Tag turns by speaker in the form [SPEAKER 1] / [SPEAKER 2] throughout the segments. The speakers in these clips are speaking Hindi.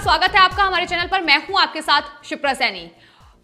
[SPEAKER 1] स्वागत है आपका हमारे चैनल पर। मैं हूं आपके साथ शिप्रा सैनी।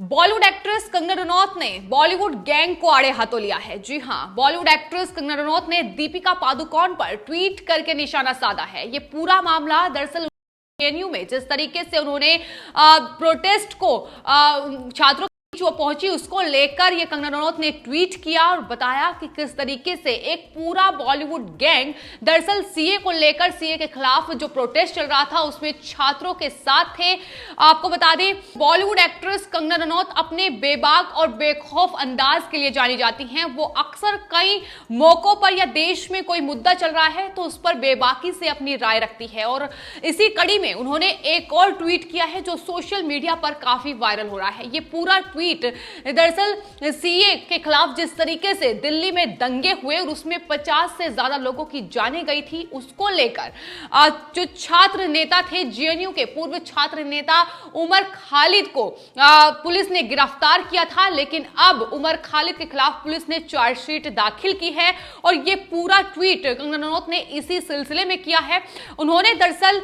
[SPEAKER 1] बॉलीवुड एक्ट्रेस कंगना रनौत ने बॉलीवुड गैंग को आड़े हाथों लिया है। जी हां, बॉलीवुड एक्ट्रेस कंगना रनौत ने दीपिका पादुकोण पर ट्वीट करके निशाना साधा है। ये पूरा मामला दरअसल जेएनयू में जिस तरीके से उन्होंने प्रोटेस्ट को छात्रों जो पहुंची उसको लेकर ये कंगना रनौत ने ट्वीट किया और बताया कि किस तरीके से एक पूरा बॉलीवुड गैंग दरअसल सीए को लेकर, सीए के खिलाफ जो प्रोटेस्ट चल रहा था उसमें छात्रों के साथ थे। आपको बता दें, बॉलीवुड एक्ट्रेस कंगना रनौत अपने बेबाक और बेखौफ अंदाज के लिए जानी जाती हैं। वो अक्सर कई मौकों पर या देश में कोई मुद्दा चल रहा है तो उस पर बेबाकी से अपनी राय रखती है और इसी कड़ी में उन्होंने एक और ट्वीट किया है जो सोशल मीडिया पर काफी वायरल हो रहा है। ये पूरा ट्वीट दरअसल सीए के खिलाफ जिस तरीके से दिल्ली में दंगे हुए और उसमें 50 से ज्यादा लोगों की जानें गई थी उसको लेकर जो छात्र नेता थे, जेएनयू के पूर्व छात्र नेता उमर खालिद को पुलिस ने गिरफ्तार किया था, लेकिन अब उमर खालिद के खिलाफ पुलिस ने चार्जशीट दाखिल की है और ये पूरा ट्वीट कंगना रनौत ने इसी सिलसिले में किया है। उन्होंने दरअसल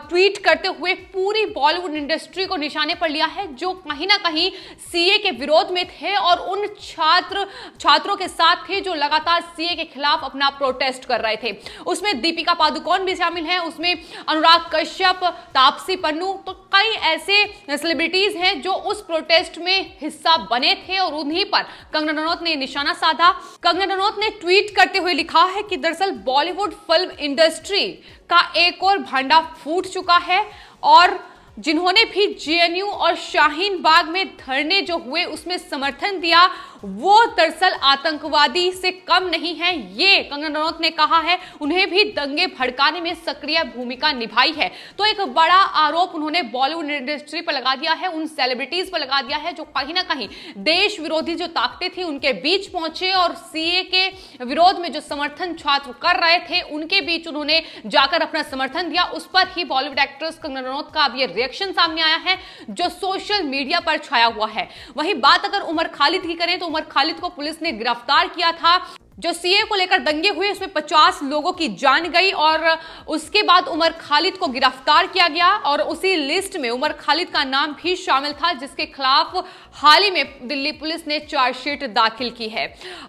[SPEAKER 1] ट्वीट करते हुए पूरी बॉलीवुड इंडस्ट्री को निशाने पर लिया है जो कहीं ना कहीं सीए के विरोध में थे और उन छात्रों के साथ थे जो लगातार सीए के खिलाफ अपना प्रोटेस्ट कर रहे थे। उसमें दीपिका पादुकोण भी शामिल हैं, उसमें अनुराग कश्यप, तापसी पन्नू, तो कई ऐसे सेलिब्रिटीज हैं जो उस प्रोटेस्ट में हिस्सा बने थे और उन्हीं पर कंगना रनौत ने निशाना साधा। कंगना रनौत ने ट्वीट करते हुए लिखा है कि दरअसल बॉलीवुड फिल्म इंडस्ट्री का एक और भांडा फूट चुका है और जिन्होंने भी जेएनयू और शाहीन बाग में धरने जो हुए उसमें समर्थन दिया वो दरअसल आतंकवादी से कम नहीं है। ये कंगना रनौत ने कहा है, उन्हें भी दंगे भड़काने में सक्रिय भूमिका निभाई है। तो एक बड़ा आरोप उन्होंने बॉलीवुड इंडस्ट्री पर लगा दिया है, उन सेलिब्रिटीज पर लगा दिया है जो कहीं ना कहीं देश विरोधी जो ताकतें थी उनके बीच पहुंचे और सीए के विरोध में जो समर्थन छात्र कर रहे थे उनके बीच उन्होंने जाकर अपना समर्थन दिया। उस पर ही बॉलीवुड एक्ट्रेस कंगना रनौत का अब ये रिएक्शन सामने आया है जो सोशल मीडिया पर छाया हुआ है। वहीं बात अगर उमर खालिद की करें तो उमर खालिद को पुलिस ने गिरफ्तार किया था। जो सीए को लेकर दंगे हुए उसमें 50 लोगों की जान गई और उसके बाद उमर खालिद को गिरफ्तार किया गया और उसी लिस्ट में उमर खालिद का नाम भी शामिल था जिसके खिलाफ हाल ही में दिल्ली पुलिस ने चार्जशीट दाखिल की है।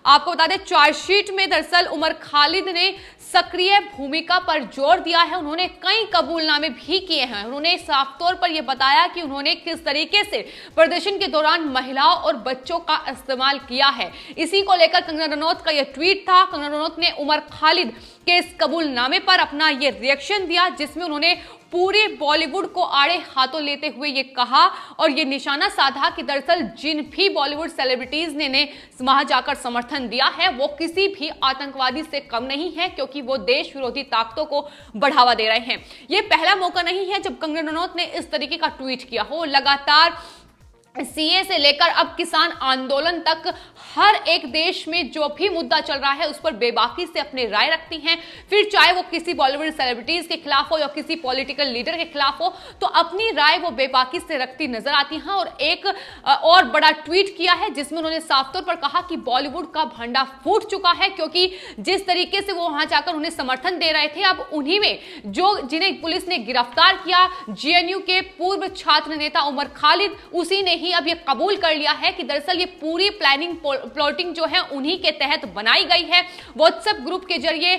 [SPEAKER 1] आपको बता दें, चार्जशीट में दरअसल उमर खालिद ने सक्रिय भूमिका पर जोर दिया है। उन्होंने कई कबूलनामे भी किए हैं। उन्होंने साफ तौर पर यह बताया कि उन्होंने किस तरीके से प्रदर्शन के दौरान महिलाओं और बच्चों का इस्तेमाल किया है। इसी को लेकर कंगना रनौत का यह ट्वीट था। कंगना रनौत ने उमर खालिद के इस कबूलनामे पर अपना यह रिएक्शन दिया जिसमें उन्होंने पूरे बॉलीवुड को आड़े हाथों लेते हुए ये कहा और ये निशाना साधा कि दरअसल जिन भी बॉलीवुड सेलिब्रिटीज ने वहां जाकर समर्थन दिया है वो किसी भी आतंकवादी से कम नहीं है क्योंकि वो देश विरोधी ताकतों को बढ़ावा दे रहे हैं। ये पहला मौका नहीं है जब कंगना रनौत ने इस तरीके का ट्वीट किया हो। लगातार सीए से लेकर अब किसान आंदोलन तक हर एक देश में जो भी मुद्दा चल रहा है उस पर बेबाकी से अपनी राय रखती हैं। फिर चाहे वो किसी बॉलीवुड सेलिब्रिटीज के खिलाफ हो या किसी पॉलिटिकल लीडर के खिलाफ हो तो अपनी राय वो बेबाकी से रखती नजर आती हैं। और एक और बड़ा ट्वीट किया है जिसमें उन्होंने साफ तौर पर कहा कि बॉलीवुड का भांडा फूट चुका है क्योंकि जिस तरीके से वो वहां जाकर उन्हें समर्थन दे रहे थे अब उन्हीं में जो जिन्हें पुलिस ने गिरफ्तार किया, जेएनयू के पूर्व छात्र नेता उमर खालिद, उसी ने अब ये कबूल कर लिया है कि दरअसल ये पूरी प्लानिंग प्लॉटिंग जो है उन्हीं के तहत बनाई गई है। व्हाट्सएप ग्रुप के जरिए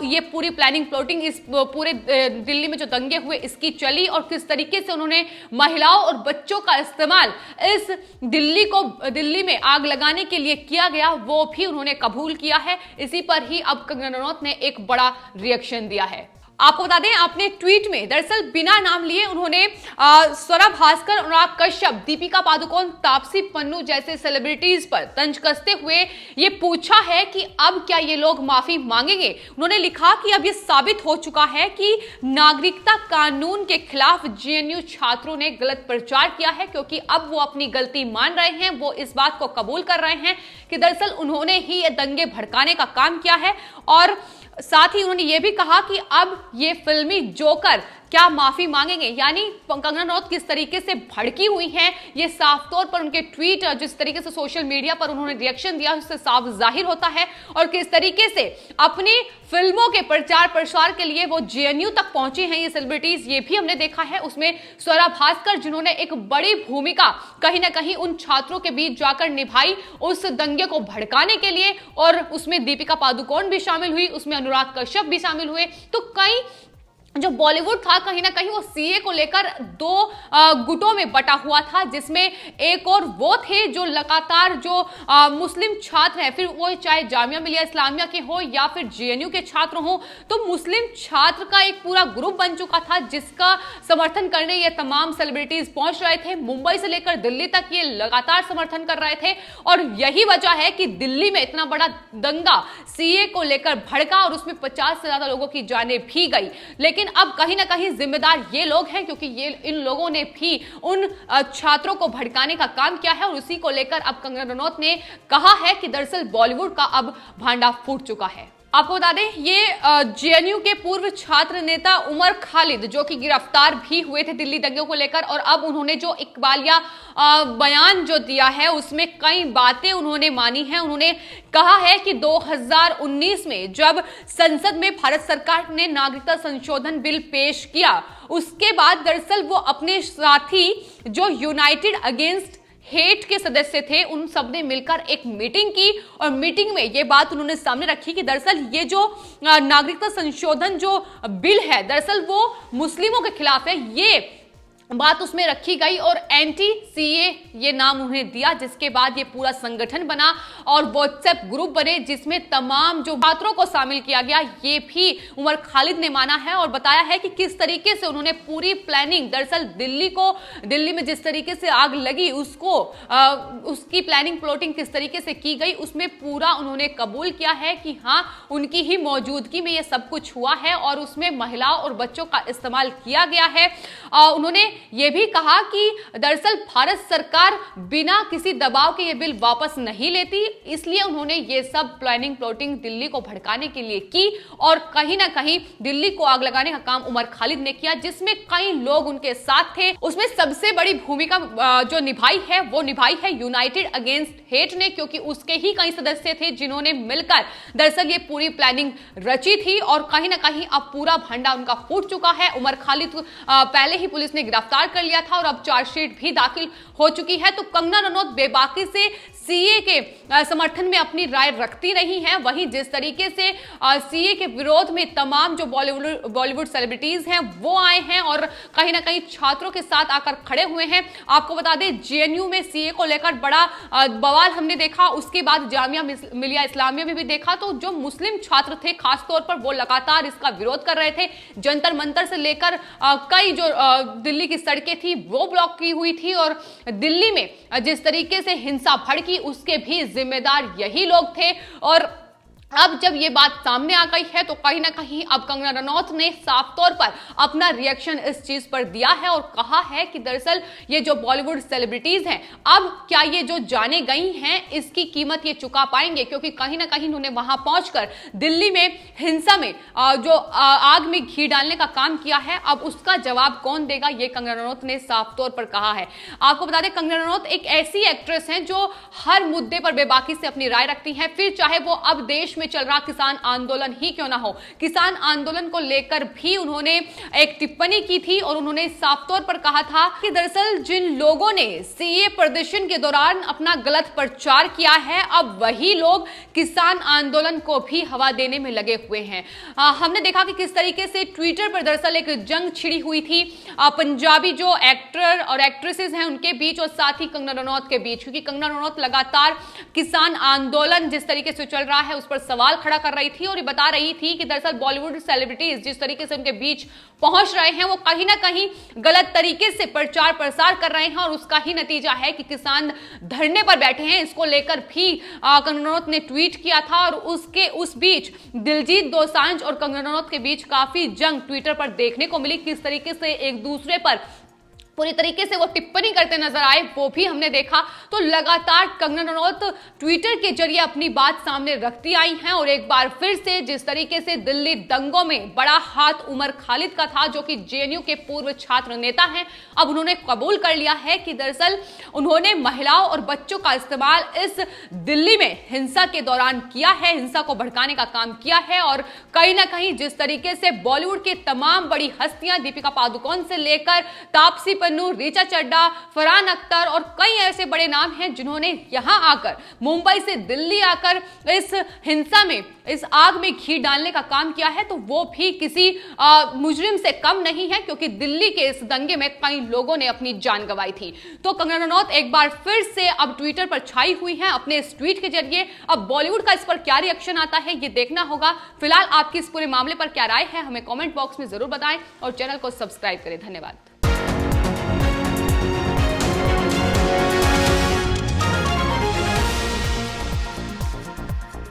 [SPEAKER 1] ये पूरी प्लानिंग प्लॉटिंग इस पूरे दिल्ली में जो दंगे हुए इसकी चली और किस तरीके से उन्होंने महिलाओं और बच्चों का इस्तेमाल इस दिल्ली में आग लगाने के लिए किया गया वो भी उन्होंने कबूल किया है। इसी पर ही अब कंगना रनौत ने एक बड़ा रिएक्शन दिया है। आपको बता दें, आपने ट्वीट में दरअसल बिना नाम लिए उन्होंने स्वरा भास्कर, अनुराग कश्यप, दीपिका पादुकोण, तापसी पन्नू जैसे सेलिब्रिटीज पर तंज कसते हुए ये पूछा है कि अब क्या ये लोग माफी मांगेंगे। उन्होंने लिखा कि अब ये साबित हो चुका है कि नागरिकता कानून के खिलाफ जेएनयू छात्रों ने गलत प्रचार किया है क्योंकि अब वो अपनी गलती मान रहे हैं। वो इस बात को कबूल कर रहे हैं कि दरअसल उन्होंने ही ये दंगे भड़काने का काम किया है और साथ ही उन्होंने ये भी कहा कि अब ये फिल्मी जोकर क्या माफी मांगेंगे? यानी कंगना रनौत किस तरीके से भड़की हुई हैं, ये साफ तौर पर उनके ट्वीट, जिस तरीके से सोशल मीडिया पर उन्होंने रिएक्शन दिया उससे साफ जाहिर होता है, और किस तरीके से अपनी फिल्मों के प्रचार प्रसार के लिए वो जेएनयू तक पहुंची हैं ये सेलिब्रिटीज, ये भी हमने देखा है। उसमें स्वरा भास्कर जिन्होंने एक बड़ी भूमिका कहीं ना कहीं उन छात्रों के बीच जाकर निभाई उस दंगे को भड़काने के लिए, और उसमें दीपिका पादुकोण भी शामिल हुई, उसमें अनुराग कश्यप भी शामिल हुए। तो कई जो बॉलीवुड था कहीं ना कहीं वो सीए को लेकर दो गुटों में बटा हुआ था, जिसमें एक और वो थे जो लगातार जो मुस्लिम छात्र हैं, फिर वो चाहे जामिया मिलिया इस्लामिया के हो या फिर जेएनयू के छात्र हो, तो मुस्लिम छात्र का एक पूरा ग्रुप बन चुका था जिसका समर्थन करने ये तमाम सेलिब्रिटीज पहुंच रहे थे। मुंबई से लेकर दिल्ली तक ये लगातार समर्थन कर रहे थे, और यही वजह है कि दिल्ली में इतना बड़ा दंगा सीए को लेकर भड़का और उसमें 50 से ज्यादा लोगों की जानें भी गई। लेकिन अब कहीं ना कहीं जिम्मेदार ये लोग हैं, क्योंकि ये इन लोगों ने भी उन छात्रों को भड़काने का काम किया है, और उसी को लेकर अब कंगना रनौत ने कहा है कि दरअसल बॉलीवुड का अब भांडा फूट चुका है। आपको बता दें ये जेएनयू के पूर्व छात्र नेता उमर खालिद जो कि गिरफ्तार भी हुए थे दिल्ली दंगे को लेकर, और अब उन्होंने जो इकबालिया बयान जो दिया है उसमें कई बातें उन्होंने मानी हैं। उन्होंने कहा है कि 2019 में जब संसद में भारत सरकार ने नागरिकता संशोधन बिल पेश किया, उसके बाद दरअसल वो अपने साथी जो यूनाइटेड अगेंस्ट हेट के सदस्य थे उन सब ने मिलकर एक मीटिंग की, और मीटिंग में ये बात उन्होंने सामने रखी कि दरअसल ये जो नागरिकता संशोधन जो बिल है दरअसल वो मुस्लिमों के खिलाफ है, ये बात उसमें रखी गई, और एंटी सीए ये नाम उन्हें दिया, जिसके बाद ये पूरा संगठन बना और व्हाट्सएप ग्रुप बने जिसमें तमाम जो छात्रों को शामिल किया गया। ये भी उमर खालिद ने माना है और बताया है कि किस तरीके से उन्होंने पूरी प्लानिंग, दरअसल दिल्ली में जिस तरीके से आग लगी उसको उसकी प्लानिंग प्लॉटिंग किस तरीके से की गई, उसमें पूरा उन्होंने कबूल किया है कि हाँ उनकी ही मौजूदगी में ये सब कुछ हुआ है, और उसमें महिलाओं और बच्चों का इस्तेमाल किया गया है। उन्होंने यह भी कहा कि दरअसल भारत सरकार बिना किसी दबाव के ये बिल वापस नहीं लेती, इसलिए उन्होंने ये सब प्लानिंग प्लॉटिंग दिल्ली को भड़काने के लिए की, और कहीं ना कहीं दिल्ली को आग लगाने का काम उमर खालिद ने किया, जिसमें कई लोग उनके साथ थे। उसमें सबसे बड़ी भूमिका जो निभाई है वो निभाई है यूनाइटेड अगेंस्ट हेट ने, क्योंकि उसके ही कई सदस्य थे जिन्होंने मिलकर दरअसल ये पूरी प्लानिंग रची थी, और कहीं ना कहीं अब पूरा भंडा उनका फूट चुका है। उमर खालिद पहले ही पुलिस ने गिरफ्तार कर लिया था और अब चार्जशीट भी दाखिल हो चुकी है। तो कंगना रनौत बेबाकी से सीए के समर्थन में अपनी राय रखती रही हैं, वहीं जिस तरीके से सीए के विरोध में तमाम जो बॉलीवुड सेलिब्रिटीज हैं वो आए हैं और कहीं ना कहीं छात्रों के साथ आकर खड़े हुए हैं। आपको बता दें जेएनयू में सीए को लेकर बड़ा बवाल हमने देखा, उसके बाद जामिया मिलिया इस्लामिया में भी देखा। तो जो मुस्लिम छात्र थे खासतौर पर वो लगातार इसका विरोध कर रहे थे। जंतर मंतर से लेकर कई जो दिल्ली की सड़कें थी वो ब्लॉक की हुई थी, और दिल्ली में जिस तरीके से हिंसा भड़की उसके भी जिम्मेदार यही लोग थे। और अब जब ये बात सामने आ गई है तो कहीं ना कहीं अब कंगना रनौत ने साफ तौर पर अपना रिएक्शन इस चीज पर दिया है और कहा है कि दरअसल ये जो बॉलीवुड सेलिब्रिटीज हैं अब क्या ये जो जाने गई हैं इसकी कीमत ये चुका पाएंगे, क्योंकि कहीं ना कहीं उन्होंने वहां पहुंचकर दिल्ली में हिंसा में जो आग में घी डालने का काम किया है, अब उसका जवाब कौन देगा ये कंगना रनौत ने साफ तौर पर कहा है। आपको बता दें कंगना रनौत एक ऐसी एक्ट्रेस हैं जो हर मुद्दे पर बेबाकी से अपनी राय रखती हैं, फिर चाहे वो अब देश में चल रहा किसान आंदोलन ही क्यों ना हो। किसान आंदोलन को लेकर भी उन्होंने एक टिप्पणी की थी और उन्होंने साफ तौर पर कहा था कि दरअसल जिन लोगों ने सीए प्रदर्शन के दौरान अपना गलत प्रचार किया है अब वही लोग किसान आंदोलन को भी हवा देने में लगे हुए हैं। हमने देखा कि किस तरीके से ट्विटर पर दरअसल एक जंग छिड़ी हुई थी पंजाबी जो एक्टर और एक्ट्रेसेस हैं उनके बीच और साथ ही कंगना रनौत के बीच, क्योंकि कंगना रनौत लगातार किसान आंदोलन जिस तरीके से चल रहा है उस पर सवाल खड़ा कर रही थी और ये बता रही थी कि दरअसल बॉलीवुड सेलिब्रिटीज जिस तरीके से उनके बीच पहुंच रहे हैं वो कहीं ना कहीं गलत तरीके से प्रचार प्रसार कर रहे हैं और उसका ही नतीजा है कि किसान धरने पर बैठे हैं। इसको लेकर भी कंगना रनौत ने ट्वीट किया था और उस बीच दिलजीत दोसांझ और कंगना रनौत के बीच काफी जंग ट्विटर पर देखने को मिली, किस तरीके से एक दूसरे पर पूरी तरीके से वो टिप्पणी करते नजर आए, वो भी हमने देखा। तो लगातार कंगना रनौत ट्विटर के जरिए अपनी बात सामने रखती आई हैं और एक बार फिर से जिस तरीके से दिल्ली दंगों में बड़ा हाथ उमर खालिद का था, जो कि जेएनयू के पूर्व छात्र नेता हैं, अब उन्होंने कबूल कर लिया है कि दरअसल उन्होंने महिलाओं और बच्चों का इस्तेमाल इस दिल्ली में हिंसा के दौरान किया है, हिंसा को भड़काने का काम किया है। और कहीं ना कहीं जिस तरीके से बॉलीवुड की तमाम बड़ी हस्तियां, दीपिका पादुकोण से लेकर तापसी पन्नू, ऋचा चड्ढा, फरहान अख्तर और कई ऐसे बड़े नाम हैं जिन्होंने यहां आकर, मुंबई से दिल्ली आकर इस हिंसा में, इस आग में घी डालने का काम किया है, तो वो भी किसी मुजरिम से कम नहीं है, क्योंकि दिल्ली के इस दंगे में कई लोगों ने अपनी जान गंवाई थी। तो कंगना रनौत एक बार फिर से अब ट्विटर पर छाई हुई हैं अपने इस ट्वीट के जरिए। अब बॉलीवुड का इस पर क्या रिएक्शन आता है ये देखना होगा। फिलहाल आपकी इस पूरे मामले पर क्या राय है हमें कमेंट बॉक्स में जरूर बताएं और चैनल को सब्सक्राइब करें। धन्यवाद।